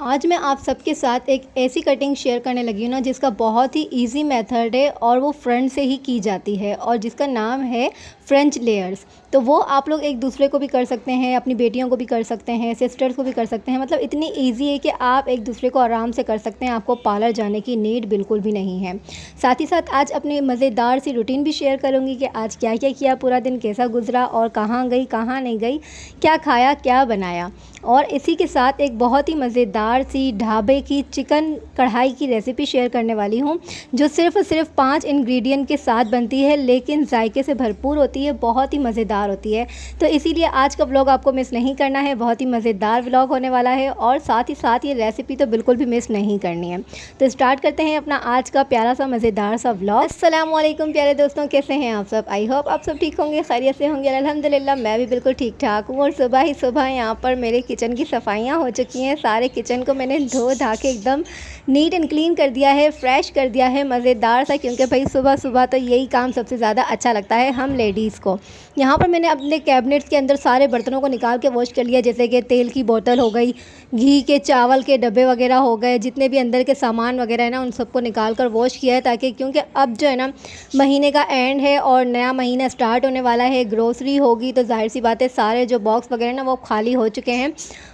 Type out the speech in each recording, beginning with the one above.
आज मैं आप सबके साथ एक ऐसी कटिंग शेयर करने लगी हूँ ना जिसका बहुत ही इजी मेथड है और वो फ्रंट से ही की जाती है और जिसका नाम है फ्रेंच लेयर्स। तो वो आप लोग एक दूसरे को भी कर सकते हैं, अपनी बेटियों को भी कर सकते हैं, सिस्टर्स को भी कर सकते हैं। मतलब इतनी इजी है कि आप एक दूसरे को आराम से कर सकते हैं, आपको पार्लर जाने की नीड बिल्कुल भी नहीं है। साथ ही साथ आज अपनी मज़ेदार सी रूटीन भी शेयर करूँगी कि आज क्या क्या किया, पूरा दिन कैसा गुजरा और कहाँ गई कहाँ नहीं गई, क्या खाया क्या बनाया। और इसी के साथ एक बहुत ही मज़ेदार सी ढाबे की चिकन कढ़ाई की रेसिपी शेयर करने वाली हूँ, जो सिर्फ़ और सिर्फ 5 इंग्रेडिएंट के साथ बनती है, लेकिन जायके से भरपूर होती है, बहुत ही मज़ेदार होती है। तो इसीलिए आज का व्लॉग आपको मिस नहीं करना है, बहुत ही मज़ेदार व्लॉग होने वाला है और साथ ही साथ ये रेसिपी तो बिल्कुल भी मिस नहीं करनी है। तो स्टार्ट करते हैं अपना आज का प्यारा सा मज़ेदार सा व्लॉग। अस्सलाम वालेकुम प्यारे दोस्तों, कैसे हैं आप सब? आई होप आप सब ठीक होंगे, खैरियत से होंगे। अल्हम्दुलिल्लाह मैं भी बिल्कुल ठीक ठाक हूँ। और सुबह ही सुबह यहाँ पर मेरे किचन की सफाइयाँ हो चुकी हैं। सारे किचन को मैंने धो धा के एकदम नीट एंड क्लीन कर दिया है, फ्रेश कर दिया है, मज़ेदार सा, क्योंकि भाई सुबह सुबह तो यही काम सबसे ज़्यादा अच्छा लगता है हम लेडीज़ को। यहाँ पर मैंने अपने कैबिनेट्स के अंदर सारे बर्तनों को निकाल के वॉश कर लिया, जैसे कि तेल की बोतल हो गई, घी के चावल के डब्बे वगैरह हो गए, जितने भी अंदर के सामान वगैरह है ना, उन सबको निकाल कर वॉश किया है, ताकि क्योंकि अब जो है ना महीने का एंड है और नया महीना स्टार्ट होने वाला है, ग्रोसरी होगी, तो जाहिर सी बात है सारे जो बॉक्स वगैरह ना वो खाली हो चुके हैं।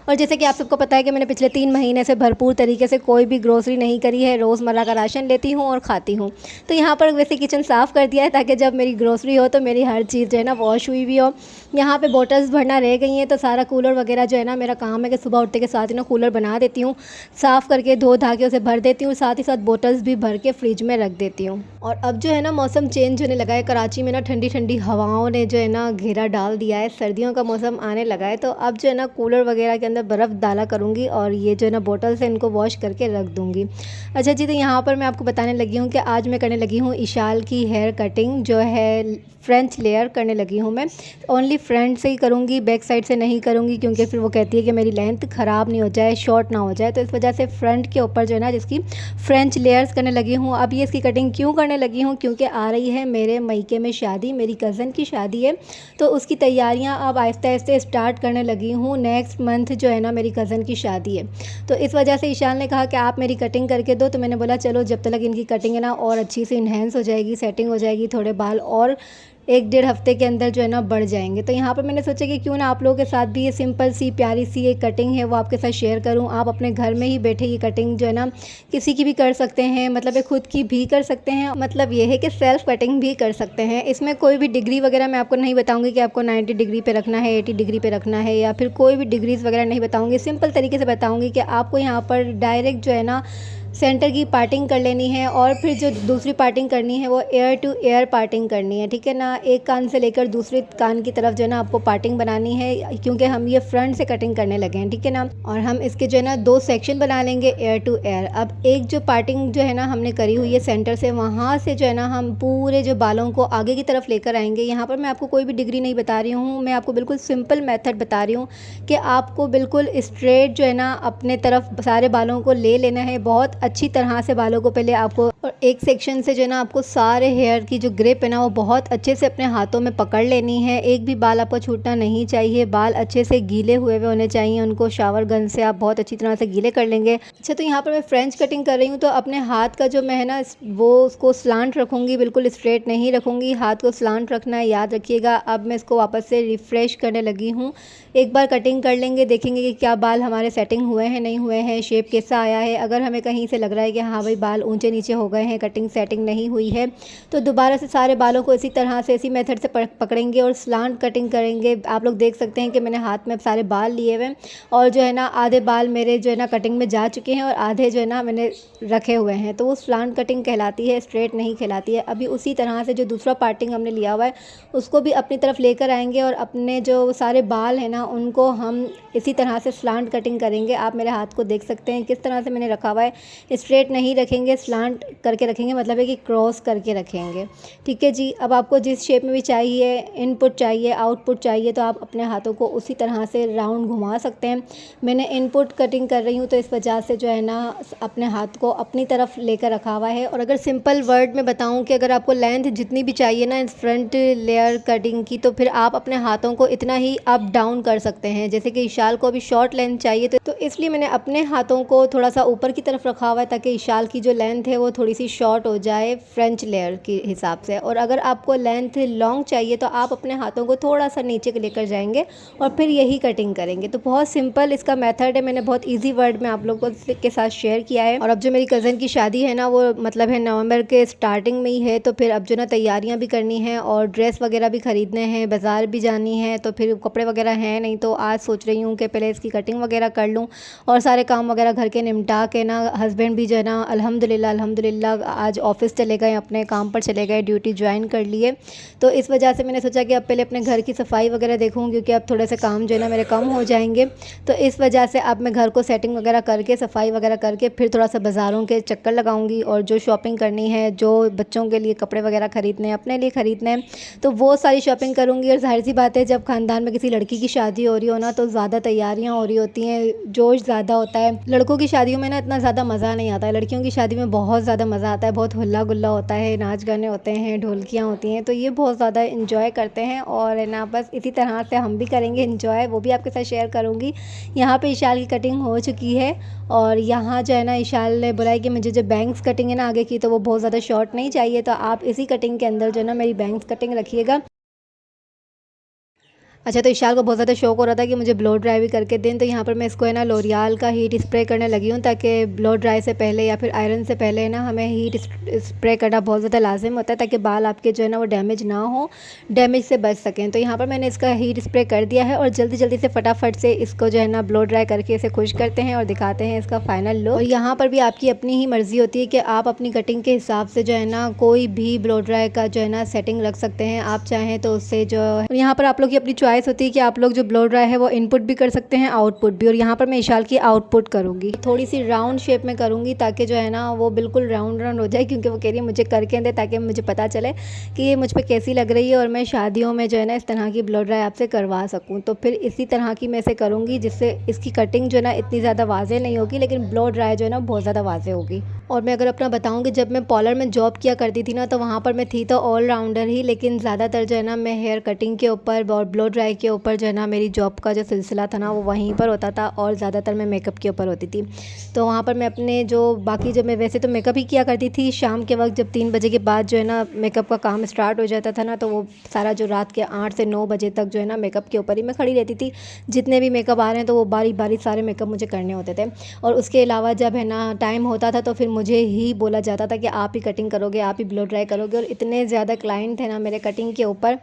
और जैसे कि आप सबको पता है कि मैंने पिछले 3 महीने से भरपूर तरीके से कोई भी ग्रोसरी नहीं करी है, रोज़मर्रा का राशन लेती हूँ और खाती हूँ। तो यहाँ पर वैसे किचन साफ़ कर दिया है, ताकि जब मेरी ग्रोसरी हो तो मेरी हर चीज़ जो है ना वॉश हुई भी हो। यहाँ पे बॉटल्स भरना रह गई हैं, तो सारा कूलर वगैरह जो है ना, मेरा काम है कि सुबह उठते के साथ ही ना कूलर बना देती हूँ, साफ़ करके धो धा के उसे भर देती हूँ, साथ ही साथ बॉटल्स भी भर के फ्रिज में रख देती हूँ। और अब जो है ना मौसम चेंज होने लगा है, कराची में ना ठंडी ठंडी हवाओं ने जो है ना घेरा डाल दिया है, सर्दियों का मौसम आने लगा है। तो अब जो है ना कूलर वगैरह के अंदर बर्फ़ डाला करूँगी और ये जो है ना बोतल से इनको वॉश करके रख दूँगी। अच्छा जी, तो यहाँ पर मैं आपको बताने लगी हूँ कि आज मैं करने लगी हूँ इशाल की हेयर कटिंग, जो है फ्रेंच लेयर करने लगी हूँ मैं। ओनली फ्रंट से ही करूँगी, बैक साइड से नहीं करूँगी, क्योंकि फिर वो कहती है कि मेरी लेंथ ख़राब नहीं हो जाए, शॉर्ट ना हो जाए। तो इस वजह से फ्रंट के ऊपर जो है ना जिसकी फ्रेंच लेयर्स करने लगी हूँ। अब ये इसकी कटिंग क्यों करने लगी हूँ, क्योंकि आ रही है मेरे मईके में शादी, मेरी कज़न की शादी है, तो उसकी तैयारियाँ अब आहिस्ते आहिस्ते स्टार्ट करने लगी हूँ। नेक्स्ट मंथ जो है ना मेरी कज़न की शादी है, तो इस वजह से ईशान ने कहा कि आप मेरी कटिंग करके दो। तो मैंने बोला चलो, जब तक इनकी कटिंग है ना और अच्छी से इन्हेंस हो जाएगी, सेटिंग हो जाएगी, थोड़े बाल और 1-1.5 हफ्ते के अंदर जो है ना बढ़ जाएंगे। तो यहाँ पर मैंने सोचा कि क्यों ना आप लोगों के साथ भी ये सिंपल सी प्यारी सी एक कटिंग है वो आपके साथ शेयर करूँ। आप अपने घर में ही बैठे ये कटिंग जो है ना किसी की भी कर सकते हैं, मतलब ये खुद की भी कर सकते हैं, मतलब ये है कि सेल्फ कटिंग भी कर सकते हैं। इसमें कोई भी डिग्री वगैरह मैं आपको नहीं बताऊँगी कि आपको 90 डिग्री पे रखना है, 80 डिग्री पे रखना है, या फिर कोई भी डिग्रीज़ वगैरह नहीं बताऊँगी। सिंपल तरीके से बताऊँगी कि आपको यहाँ पर डायरेक्ट जो है ना सेंटर की पार्टिंग कर लेनी है, और फिर जो दूसरी पार्टिंग करनी है वो एयर टू एयर पार्टिंग करनी है, ठीक है ना। एक कान से लेकर दूसरे कान की तरफ जो है ना आपको पार्टिंग बनानी है, क्योंकि हम ये फ्रंट से कटिंग करने लगे हैं, ठीक है ना। और हम इसके जो है ना 2 सेक्शन बना लेंगे एयर टू एयर। अब एक जो पार्टिंग जो है ना हमने करी हुई है सेंटर से, वहाँ से जो है ना हम पूरे जो बालों को आगे की तरफ लेकर आएंगे। यहाँ पर मैं आपको कोई भी डिग्री नहीं बता रही हूँ, मैं आपको बिल्कुल सिंपल मेथड बता रही हूँ कि आपको बिल्कुल स्ट्रेट जो है ना अपने तरफ सारे बालों को ले लेना है, बहुत अच्छी तरह से बालों को पहले आपको, और एक सेक्शन से जो है ना आपको सारे हेयर की जो ग्रिप है ना वो बहुत अच्छे से अपने हाथों में पकड़ लेनी है। एक भी बाल आपको छूटना नहीं चाहिए, बाल अच्छे से गीले हुए होने चाहिए, उनको शावर गन से आप बहुत अच्छी तरह से गीले कर लेंगे। अच्छा, तो यहाँ पर मैं फ्रेंच कटिंग कर रही हूँ, तो अपने हाथ का जो मैं है ना वो उसको स्लांट रखूँगी, बिल्कुल स्ट्रेट नहीं रखूँगी, हाथ को स्लांट रखना है, याद रखिएगा। अब मैं इसको वापस से रिफ़्रेश करने लगी हूँ। एक बार कटिंग कर लेंगे, देखेंगे कि क्या बाल हमारे सेटिंग हुए हैं नहीं हुए हैं, शेप कैसा आया है। अगर हमें कहीं से लग रहा है कि हाँ भाई बाल ऊंचे नीचे हो गए हैं, कटिंग सेटिंग नहीं हुई है, तो दोबारा से सारे बालों को इसी तरह से इसी मेथड से पकड़ेंगे और स्लांट कटिंग करेंगे। आप लोग देख सकते हैं कि मैंने हाथ में सारे बाल लिए हुए हैं, और जो है ना आधे बाल मेरे जो है ना कटिंग में जा चुके हैं और आधे जो है ना मैंने रखे हुए हैं, तो वो स्लांट कटिंग कहलाती है, स्ट्रेट नहीं कहलाती है। अभी उसी तरह से जो दूसरा पार्टिंग हमने लिया हुआ है उसको भी अपनी तरफ लेकर आएंगे, और अपने जो सारे बाल हैं ना उनको हम इसी तरह से स्लांट कटिंग करेंगे। आप मेरे हाथ को देख सकते हैं किस तरह से मैंने रखा हुआ है, स्ट्रेट नहीं रखेंगे, स्लांट करके रखेंगे, मतलब है कि क्रॉस करके रखेंगे। ठीक है जी। अब आपको जिस शेप में भी चाहिए, इनपुट चाहिए, आउटपुट चाहिए, तो आप अपने हाथों को उसी तरह से राउंड घुमा सकते हैं। मैंने इनपुट कटिंग कर रही हूँ तो इस वजह से जो है ना अपने हाथ को अपनी तरफ लेकर रखा हुआ है। और अगर सिंपल वर्ड में बताऊँ कि अगर आपको लेंथ जितनी भी चाहिए ना इस फ्रंट लेयर कटिंग की, तो फिर आप अपने हाथों को इतना ही अप डाउन कर सकते हैं। जैसे कि इशाल को अभी शॉर्ट लेंथ चाहिए तो इसलिए मैंने अपने हाथों को थोड़ा सा ऊपर की तरफ रखा हुआ है ताकि इशाल की जो लेंथ है वो थोड़ी सी शॉर्ट हो जाए फ्रेंच लेयर के हिसाब से। और अगर आपको लेंथ लॉन्ग चाहिए तो आप अपने हाथों को थोड़ा सा नीचे लेकर जाएंगे और फिर यही कटिंग करेंगे। तो बहुत सिंपल इसका मेथड है, मैंने बहुत ईजी वर्ड में आप लोगों के साथ शेयर किया है। और अब जो मेरी कज़न की शादी है ना वो मतलब है नवंबर के स्टार्टिंग में ही है, तो फिर अब जो ना तैयारियां भी करनी है और ड्रेस वगैरह भी ख़रीदने हैं, बाज़ार भी जानी है, तो फिर कपड़े वगैरह हैं नहीं, तो आज सोच रही हूँ कि पहले इसकी कटिंग वगैरह कर लूँ और सारे काम वगैरह घर के निपटा के ना। हस्बैंड भी जो है ना अल्हम्दुलिल्लाह आज ऑफिस चले गए, अपने काम पर चले गए, ड्यूटी ज्वाइन कर लिए। तो इस वजह से मैंने सोचा कि अब पहले अपने घर की सफाई वगैरह देखूँ, क्योंकि अब थोड़े से काम जो है ना मेरे कम हो जाएंगे। तो इस वजह से अब मैं घर को सेटिंग वगैरह करके, सफाई वगैरह करके फिर थोड़ा सा बाज़ारों के चक्कर लगाऊंगी और जो शॉपिंग करनी है, जो बच्चों के लिए कपड़े वगैरह ख़रीदने हैं, अपने लिए ख़रीदने हैं, तो वो सारी शॉपिंग करूँगी। और जाहिर सी बात है जब ख़ानदान में किसी लड़की की शादी हो रही हो ना तो ज़्यादा तैयारियाँ हो रही होती हैं, जोश ज़्यादा होता है। लड़कों की शादियों में ना इतना ज़्यादा मज़ा नहीं आता है, लड़कियों की शादी में बहुत ज़्यादा मज़ा आता है, बहुत हुल्ला गुल्ला होता है, नाच गाने होते हैं, ढोलकियाँ होती हैं, तो ये बहुत ज़्यादा इंजॉय करते हैं। और ना बस इसी तरह से हम भी करेंगे इंजॉय, वो भी आपके साथ शेयर करूँगी। यहाँ पे इशाल की कटिंग हो चुकी है और यहाँ जो है ना इशाल ने बोला है कि मुझे जो बैंग्स कटिंग है ना आगे की, तो वो बहुत ज़्यादा शॉर्ट नहीं चाहिए, तो आप इसी कटिंग के अंदर जो है ना मेरी बैंग्स कटिंग रखिएगा। अच्छा, तो इशाल को बहुत ज़्यादा शौक हो रहा था कि मुझे ब्लो ड्राई भी करके दें, तो यहाँ पर मैं इसको है ना लोरियल का हीट स्प्रे करने लगी हूँ, ताकि ब्लो ड्राई से पहले या फिर आयरन से पहले ना हमें हीट स्प्रे करना बहुत ज़्यादा लाजिम होता है, ताकि बाल आपके जो है ना वो डैमेज ना हो, डैमेज से बच सकें। तो यहाँ पर मैंने इसका हीट स्प्रे कर दिया है और जल्दी जल्दी से फटाफट से इसको जो है ना ब्लो ड्राई करके इसे खुश करते हैं और दिखाते हैं इसका फाइनल लुक। और यहाँ पर भी आपकी अपनी ही मर्ज़ी होती है कि आप अपनी कटिंग के हिसाब से जो है ना कोई भी ब्लो ड्राई का जो है ना सेटिंग रख सकते हैं, आप चाहें तो उससे जो यहाँ पर आप लोग की अपनी चॉइस होती है कि आप लोग जो ब्लो ड्राई है वो इनपुट भी कर सकते हैं, आउटपुट भी। और यहाँ पर मैं इशाल की आउटपुट करूँगी, थोड़ी सी राउंड शेप में करूँगी ताकि जो है ना वो बिल्कुल राउंड राउंड हो जाए, क्योंकि वो कह रही है मुझे करके दे ताकि मुझे पता चले कि ये मुझ पर कैसी लग रही है और मैं शादियों में जो है ना इस तरह की ब्लो ड्राई आपसे करवा सकूँ। तो फिर इसी तरह की मैं इसे करूँगी जिससे इसकी कटिंग जो है ना इतनी ज़्यादा वाज़ेह नहीं होगी, लेकिन ब्लो ड्राई जो है ना बहुत ज़्यादा वाज़ेह होगी। और मैं अगर अपना बताऊँ कि जब मैं पार्लर में जॉब किया करती थी ना तो वहाँ पर मैं थी तो ऑलराउंडर ही, लेकिन ज़्यादातर जो है ना मैं हेयर कटिंग के ऊपर और ब्लो ड्राई के ऊपर जो है ना मेरी जॉब का जो सिलसिला था ना वो वहीं पर होता था और ज़्यादातर मैं मेकअप के ऊपर होती थी। तो वहाँ पर मैं अपने जो बाकी जब मैं वैसे तो मेकअप ही किया करती थी शाम के वक्त, जब 3 बजे के बाद जो है ना मेकअप का काम स्टार्ट हो जाता था ना, तो वो सारा जो रात के 8 से 9 बजे तक जो है ना मेकअप के ऊपर ही मैं खड़ी रहती थी। जितने भी मेकअप आ रहे हैं तो वो बारी बारी सारे मेकअप मुझे करने होते थे। और उसके अलावा जब है ना टाइम होता था तो फिर मुझे ही बोला जाता था कि आप ही कटिंग करोगे, आप ही ब्लो ड्राई करोगे। और इतने ज़्यादा क्लाइंट थे ना मेरे कटिंग के ऊपर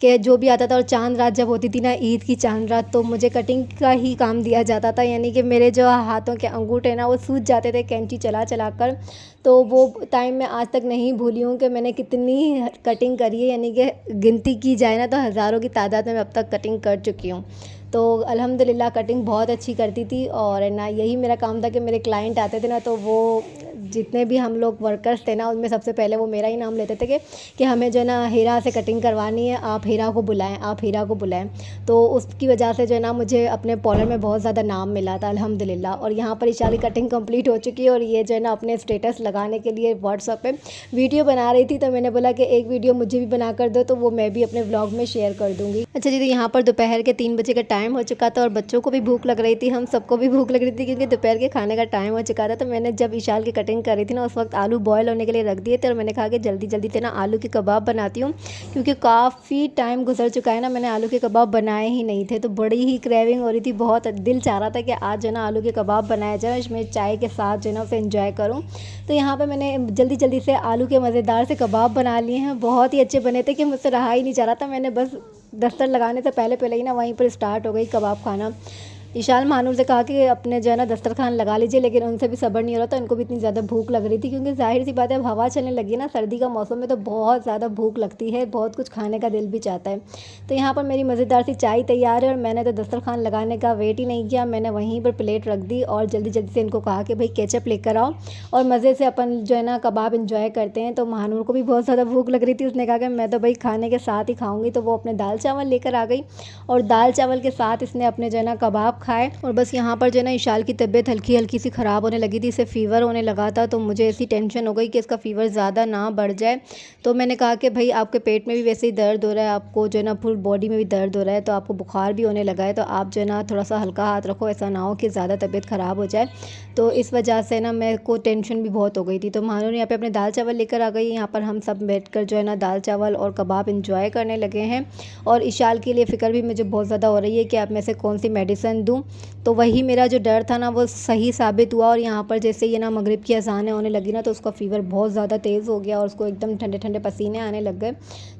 कि जो भी आता था, और चांद रात जब होती थी ना, ईद की चांद रात, तो मुझे कटिंग का ही काम दिया जाता था। यानी कि मेरे जो हाथों के अंगूठे ना वो सूज जाते थे कैंची चला चला कर। तो वो टाइम मैं आज तक नहीं भूली हूँ कि मैंने कितनी कटिंग करी है, यानी कि गिनती की जाए ना तो हज़ारों की तादाद में अब तक कटिंग कर चुकी हूँ। तो अल्हम्दुलिल्लाह कटिंग बहुत अच्छी करती थी। और ना यही मेरा काम था कि मेरे क्लाइंट आते थे ना तो वो जितने भी हम लोग वर्कर्स थे ना उनमें सबसे पहले वो मेरा ही नाम लेते थे कि हमें जो है ना हीरा से कटिंग करवानी है, आप हीरा को बुलाएं, आप हीरा को बुलाएं। तो उसकी वजह से जो है ना मुझे अपने पार्लर में बहुत ज़्यादा नाम मिला था अल्हम्दुलिल्लाह। और यहाँ पर इशाली कटिंग कंप्लीट हो चुकी है और ये जो है ना अपने स्टेटस लगाने के लिए व्हाट्सएप पे वीडियो बना रही थी, तो मैंने बोला कि एक वीडियो मुझे भी बना कर दो, तो वो मैं भी अपने व्लॉग में शेयर कर दूँगी। अच्छा जी, तो यहाँ पर दोपहर के 3 बजे का टाइम हो चुका था और बच्चों को भी भूख लग रही थी, हम सबको भी भूख लग रही थी, क्योंकि दोपहर के खाने का टाइम हो चुका था। तो मैंने जब इशाल की कटिंग कर रही थी ना उस वक्त आलू बॉयल होने के लिए रख दिए थे और मैंने कहा कि जल्दी जल्दी से ना आलू के कबाब बनाती हूँ, क्योंकि काफ़ी टाइम गुजर चुका है ना मैंने आलू के कबाब बनाए ही नहीं थे। तो बड़ी ही क्रेविंग हो रही थी, बहुत दिल चाह रहा था कि आज जो है ना आलू के कबाब बनाया जाए, इसमें चाय के साथ जो है ना उसे एंजॉय करूँ। तो यहाँ पर मैंने जल्दी जल्दी से आलू के मज़ेदार से कबाब बना लिए हैं, बहुत ही अच्छे बने थे कि मुझसे रहा ही नहीं जा रहा था। मैंने बस दस्तर लगाने से पहले पहले ही ना वहीं पर स्टार्ट हो गई कबाब खाना। ईशान महानूर से कहा कि अपने जो है ना दस्तरखान लगा लीजिए, लेकिन उनसे भी सब्र नहीं हो रहा था। उनको भी इतनी ज़्यादा भूख लग रही थी, क्योंकि ज़ाहिर सी बात है अब हवा चलने लगी ना सर्दी का मौसम में, तो बहुत ज़्यादा भूख लगती है, बहुत कुछ खाने का दिल भी चाहता है। तो यहाँ पर मेरी मज़ेदार सी चाय तैयार है और मैंने तो दस्तरखान लगाने का वेट ही नहीं किया, मैंने वहीं पर प्लेट रख दी और जल्दी जल्दी से इनको कहा कि भाई केचप लेकर आओ और मज़े से अपन जो है ना कबाब इंजॉय करते हैं। तो महानूर को भी बहुत ज़्यादा भूख लग रही थी, उसने कहा कि मैं तो भाई खाने के साथ ही खाऊंगी, तो वो अपने दाल चावल लेकर आ गई और दाल चावल के साथ इसने अपने जो है ना कबाब खाए। और बस यहाँ पर जो है ना इशाल की तबीयत हल्की हल्की सी ख़राब होने लगी थी, इसे फ़ीवर होने लगा था। तो मुझे ऐसी टेंशन हो गई कि इसका फ़ीवर ज़्यादा ना बढ़ जाए। तो मैंने कहा कि भाई आपके पेट में भी वैसे ही दर्द हो रहा है, आपको जो है ना फुल बॉडी में भी दर्द हो रहा है, तो आपको बुखार भी होने लगा है, तो आप जो है ना थोड़ा सा हल्का हाथ रखो, ऐसा ना हो कि ज़्यादा तबीयत ख़राब हो जाए। तो इस वजह से ना मेरे को टेंशन भी बहुत हो गई थी। तो महानूर यहाँ पे अपने दाल चावल लेकर आ गई। यहाँ पर हम सब बैठकर जो है ना दाल चावल और कबाब इंजॉय करने लगे हैं। और इशाल के लिए फ़िक्र भी मुझे बहुत ज़्यादा हो रही है कि अब मैं से कौन सी मेडिसिन दूँ। तो वही मेरा जो डर था ना वो सही साबित हुआ। और यहाँ पर जैसे ये ना मगरिब की अज़ानें होने लगी ना, तो उसका फ़ीवर बहुत ज़्यादा तेज़ हो गया और उसको एकदम ठंडे ठंडे पसीने आने लग गए।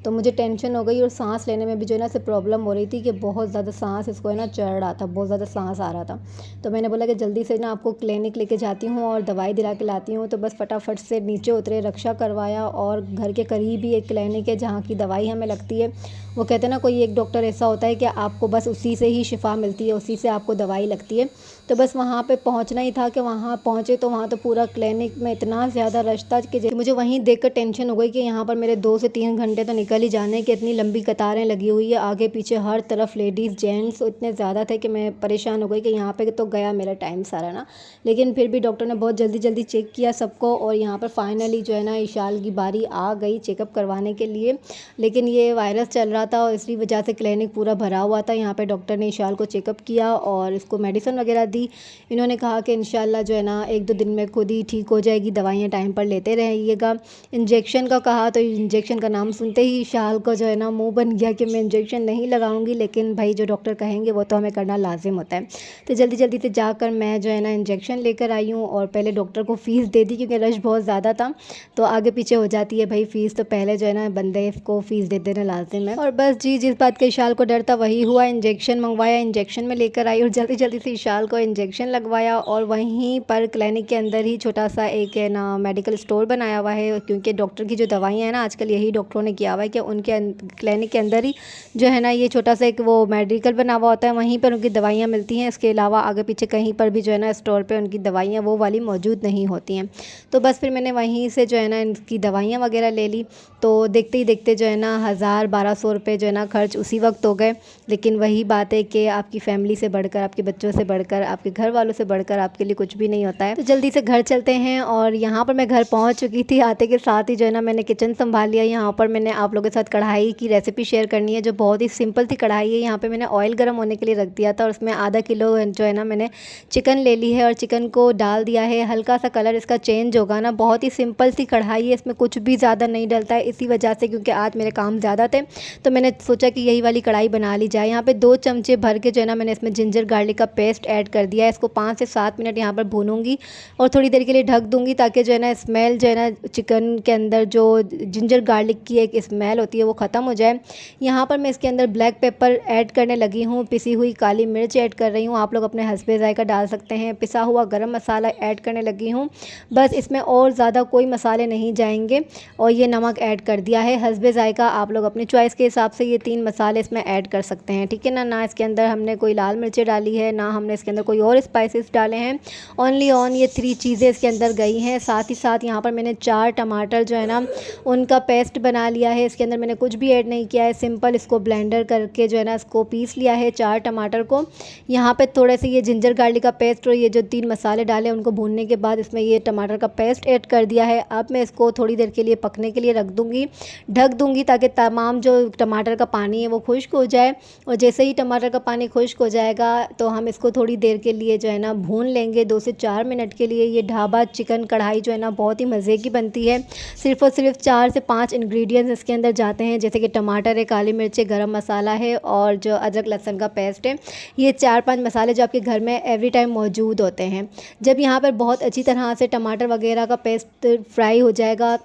तो मुझे टेंशन हो गई और सांस लेने में भी जो है ना से प्रॉब्लम हो रही थी कि बहुत ज़्यादा सांस इसको है ना चढ़ रहा था, बहुत ज़्यादा सांस आ रहा था। तो मैंने बोला कि जल्दी से ना आपको क्लिनिक लेके जाती हूँ और दवाई दिला के लाती हूँ। तो बस फटाफट से नीचे उतरे, रक्षा करवाया और घर के करीब ही एक क्लिनिक है जहाँ की दवाई हमें लगती है। वो कहते हैं ना कोई एक डॉक्टर ऐसा होता है कि आपको बस उसी से ही शिफा मिलती है, उसी से आपको दवाई लगती है। तो बस वहाँ पे पहुँचना ही था कि वहाँ पहुँचे तो वहाँ तो पूरा क्लिनिक में इतना ज़्यादा रश था कि मुझे वहीं देखकर टेंशन हो गई कि यहाँ पर मेरे 2 से 3 घंटे तो निकल ही जाने कि इतनी लंबी कतारें लगी हुई है, आगे पीछे हर तरफ लेडीज़ जेंट्स इतने ज़्यादा थे कि मैं परेशान हो गई कि यहाँ पे तो गया मेरा टाइम सारा ना। लेकिन फिर भी डॉक्टर ने बहुत जल्दी जल्दी चेक किया सबको और यहाँ पर फाइनली जो है ना इशाल की बारी आ गई चेकअप करवाने के लिए। लेकिन ये वायरस चल रहा था और इसी वजह से क्लिनिक पूरा भरा हुआ था। यहाँ पे डॉक्टर ने इशाल को चेकअप किया और इसको मेडिसिन वगैरह दी। इन्होंने कहा कि इंशाल्लाह जो है ना 1-2 दिन में खुद ही ठीक हो जाएगी, दवाइयाँ टाइम पर लेते रहिएगा। इंजेक्शन का कहा तो इंजेक्शन का नाम सुनते ही इशाल को जो है ना मुँह बन गया कि मैं इंजेक्शन नहीं लगाऊंगी, लेकिन भाई जो डॉक्टर कहेंगे वो तो हमें करना लाजिम होता है। तो जल्दी जल्दी से जाकर मैं जो है ना इंजेक्शन लेकर आई हूँ और पहले डॉक्टर को फ़ीस दे दी क्योंकि रश बहुत ज़्यादा था। तो आगे पीछे हो जाती है भाई फ़ीस, तो पहले जो है ना बंदे को फ़ीस दे देना लाजिम है। और बस जी जिस बात का इशाल को डर था वही हुआ, इंजेक्शन मंगवाया, इंजेक्शन में लेकर आई और जल्दी जल्दी से इशाल को इंजेक्शन लगवाया। और वहीं पर क्लिनिक के अंदर ही छोटा सा एक है ना मेडिकल स्टोर बनाया हुआ है, क्योंकि डॉक्टर की जो दवाइयाँ हैं ना आजकल यही डॉक्टरों ने किया हुआ है कि उनके क्लिनिक के अंदर ही जो है ना ये छोटा सा एक वो मेडिकल बना हुआ होता है, वहीं पर उनकी दवाइयाँ मिलती हैं। इसके अलावा आगे पीछे कहीं पर भी जो है ना स्टोर पे उनकी दवाइयाँ वो वाली मौजूद नहीं होती हैं। तो बस फिर मैंने वहीं से जो है ना इनकी दवाइयाँ वगैरह ले ली। तो देखते ही देखते जो है ना 1000-1200 रुपये जो है ना खर्च उसी वक्त हो गए। लेकिन वही बात है कि आपकी फ़ैमिली से बढ़कर, आपके बच्चों से बढ़कर, आपके घर वालों से बढ़कर आपके लिए कुछ भी नहीं होता है। तो जल्दी से घर चलते हैं। और यहाँ पर मैं घर पहुँच चुकी थी, आते के साथ ही जो है ना मैंने किचन संभाल लिया। यहाँ पर मैंने आप लोगों के साथ कढ़ाई की रेसिपी शेयर करनी है, जो बहुत ही सिंपल सी कढ़ाई है। यहाँ पर मैंने ऑयल गर्म होने के लिए रख दिया था और उसमें आधा किलो जो है ना मैंने चिकन ले ली है और चिकन को डाल दिया है। हल्का सा कलर इसका चेंज होगा ना, बहुत ही सिंपल सी कढ़ाई है, इसमें कुछ भी ज़्यादा नहीं डलता है। इसी वजह से क्योंकि आज मेरे काम ज़्यादा थे तो मैंने सोचा कि यही वाली कढ़ाई बना ली जाए। यहाँ पे 2 चमचे भर के जो है ना मैंने इसमें जिंजर गार्लिक का पेस्ट ऐड कर दिया है। इसको 5 से 7 मिनट यहाँ पर भूनूंगी और थोड़ी देर के लिए ढक दूंगी, ताकि जो है ना स्मेल जो है ना चिकन के अंदर जो जिंजर गार्लिक की एक स्मेल होती है वो ख़त्म हो जाए। यहाँ पर मैं इसके अंदर ब्लैक पेपर ऐड करने लगी हूँ, पिसी हुई काली मिर्च ऐड कर रही हूँ, आप लोग अपने हस्बे ज़ायका डाल सकते हैं। पिसा हुआ गरम मसाला ऐड करने लगी हूँ, बस इसमें और ज़्यादा कोई मसाले नहीं जाएंगे। और ये नमक ऐड कर दिया है हस्बे ज़ायका, आप लोग अपनी चॉइस के हिसाब से ये 3 मसाले इसमें ऐड कर सकते हैं, ठीक है ना। ना इसके अंदर हमने कोई लाल मिर्चें डाली है, ना हमने इसके अंदर कोई और स्पाइसेस डाले हैं, ओनली ऑन ये 3 चीज़ें इसके अंदर गई हैं। साथ ही साथ यहाँ पर मैंने 4 टमाटर जो है ना उनका पेस्ट बना लिया है। इसके अंदर मैंने कुछ भी ऐड नहीं किया है, सिंपल इसको ब्लेंडर करके जो है ना इसको पीस लिया है 4 टमाटर को। यहाँ पे थोड़े से ये जिंजर गार्लिक का पेस्ट और ये जो 3 मसाले डाले उनको भूनने के बाद इसमें ये टमाटर का पेस्ट ऐड कर दिया है। अब मैं इसको थोड़ी देर के लिए पकने के लिए रख दूँगी, ढक दूँगी, ताकि तमाम जो टमाटर का पानी है वो खुश्क हो जाए। और जैसे ही टमाटर का पानी खुश्क हो जाएगा तो हम इसको थोड़ी देर के लिए जो है ना भून लेंगे, 2 से 4 मिनट के लिए। ये ढाबा चिकन कढ़ाई जो है ना बहुत ही मज़े की बनती है। सिर्फ़ और सिर्फ 4 से 5 इंग्रेडिएंट्स इसके अंदर जाते हैं, जैसे कि टमाटर है, काली मिर्च, गरम मसाला है और जो अदरक लहसुन का पेस्ट है। ये 4-5 मसाले जो आपके घर में एवरी टाइम मौजूद होते हैं। जब यहाँ पर बहुत अच्छी तरह से टमाटर वगैरह का पेस्ट फ्राई हो जाएगा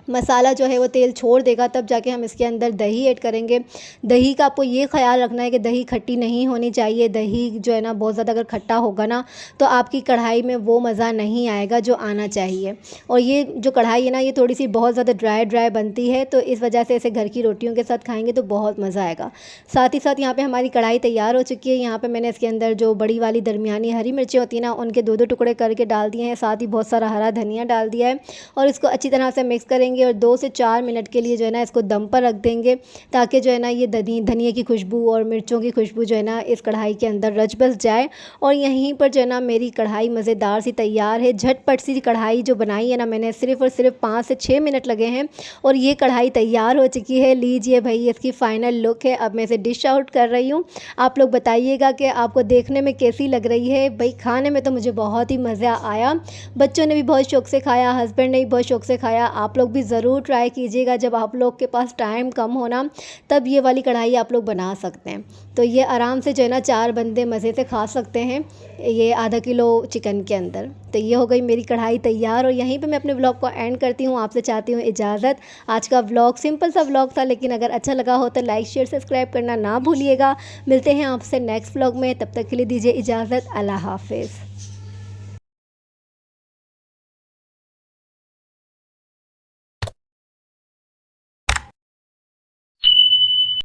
मसाला जो है वो तेल छोड़ देगा, तब जाके हम इसके अंदर दही ऐड करेंगे। दही का आपको ये ख़्याल रखना है कि दही खट्टी नहीं होनी चाहिए। दही जो है ना बहुत ज़्यादा अगर खट्टा होगा ना तो आपकी कढ़ाई में वो मज़ा नहीं आएगा जो आना चाहिए। और ये जो कढ़ाई है ना ये थोड़ी सी बहुत ज़्यादा ड्राई ड्राई बनती है, तो इस वजह से इसे घर की रोटियों के साथ खाएंगे तो बहुत मज़ा आएगा। साथ ही साथ यहाँ पे हमारी कढ़ाई तैयार हो चुकी है। यहाँ पे मैंने इसके अंदर जो बड़ी वाली दरमियानी हरी मिर्चें होती हैं ना उनके 2-2 टुकड़े करके डाल दिए हैं, साथ ही बहुत सारा हरा धनिया डाल दिया है और इसको अच्छी तरह से मिक्स करेंगे और 2 से 4 मिनट के लिए जो है ना इसको दम पर रख देंगे, ताकि जो है ना ये धनिए की खुशबू और मिर्चों की खुशबू जो है ना इस कढ़ाई के अंदर रच बस जाए। और यहीं पर जो है ना मेरी कढ़ाई मज़ेदार सी तैयार है। झटपट सी कढ़ाई जो बनाई है ना मैंने, सिर्फ़ और सिर्फ 5 से 6 मिनट लगे हैं और ये कढ़ाई तैयार हो चुकी है। लीजिए भाई, इसकी फ़ाइनल लुक है। अब मैं इसे डिश आउट कर रही हूँ। आप लोग बताइएगा कि आपको देखने में कैसी लग रही है। भाई खाने में तो मुझे बहुत ही मज़ा आया, बच्चों ने भी बहुत शौक़ से खाया, हस्बैंड ने भी बहुत शौक़ से खाया। आप लोग भी ज़रूर ट्राई कीजिएगा, जब आप लोग के पास टाइम कम हो ना तब ये वाली कढ़ाई आप लोग बना सकते हैं। तो ये आराम से जो है ना 4 बंदे मज़े से खा सकते हैं ये आधा किलो चिकन के अंदर। तो ये हो गई मेरी कढ़ाई तैयार और यहीं पे मैं अपने व्लॉग को एंड करती हूँ। आपसे चाहती हूँ इजाज़त। आज का व्लॉग सिंपल सा व्लॉग था, लेकिन अगर अच्छा लगा हो तो लाइक शेयर सब्सक्राइब करना ना भूलिएगा। मिलते हैं आपसे नेक्स्ट व्लॉग में, तब तक के लिए दीजिए इजाज़त। अल्लाह हाफ़िज़।